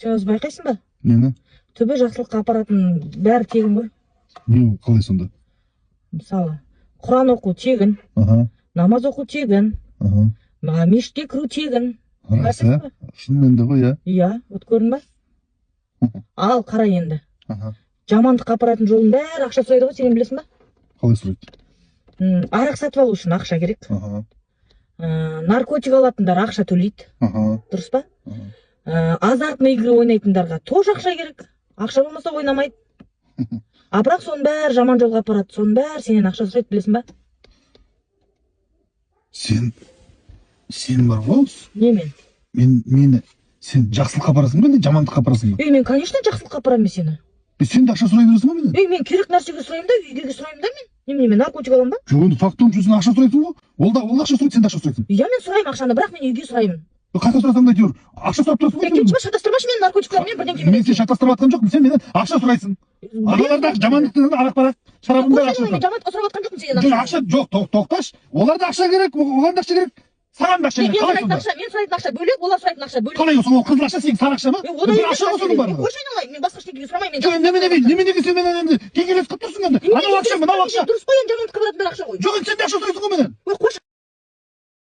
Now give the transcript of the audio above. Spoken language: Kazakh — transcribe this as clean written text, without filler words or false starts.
Сен өзі байқайсың ба? Нені? Түбі жақсылыққа апаратын бәрі тегін ғой. Не қалай сонда? Мысалы, Құран оқу тегін, намаз оқу тегін, мешітке кіру тегін. Раса? Шынымен де ғой, Иә, вот көрдің ба? Ал қара енді. Жамандыққа апаратын жолын бәрі ақша сұрайды ғой, сен білесің ба? Қалай сұрайды? Арақ сатып алу үшін ақша керек. Наркотик алатындар ақша төлейді. Дұрыс па? Азартный игры ойнайтындарға тоже ақша керек. Ақша болмаса ойнамайды. А бірақ соның бәрі жаман жолға апарады. Соның бәрі сенен ақша сұрайды, білесің ба? Сен бар ғой? Немен? Сен жақсылыққа апарасың ба, не жамандыққа апарасың ба? Мен, конечно, жақсылыққа апарамын сені. Сен де ақша сұрай бересің ба менен? Мен керек нәрсеге сұраймын да, үйге сұраймын да мен. Немене, наркотик аламын ба? Жоқ, енді факт бойынша сен ақша сұрайсың ғой? Ол ақша сұрайды, сен де ақша сұрайсың. Иә, мен сұраймын ақшаны, бірақ мен үйге сұраймын. Қайда сұрасаң да әйтеуір ақша сұрап тұрасың ғой? Кетші, шатастырмашы мені наркотиктермен бірден келмейді. Мен сен шатастырып жатқан жоқпын, сен менен ақша сұрайсың. Аналарда жамандықтан арақ парақ, шарабында ақша сұрайды. Мен жамандыққа сұрап жатқан жоқпын сенен ақша. Жоқ, тоқташ. Оларда ақша керек, оған да ақша керек. Саған да ақша керек. Мен сұрайтын ақша бөлек, олар сұрайтын ақша бөлек. Қалай ол қызыл ақша, сенің сары ақша ма? Бір ақша ғой соның барлығы. Қойшы айналайын, мен басқа ештеңеге сұрамаймын. Неменеге сен менен енді кекелесіп тұрсың енді? Анау ақша, мынау ақша. Дұрыс қой, енді жамандыққа баратындар ақша ғой. Жоқ, сен де ақша сұрайсың ғой менен. Қойшы.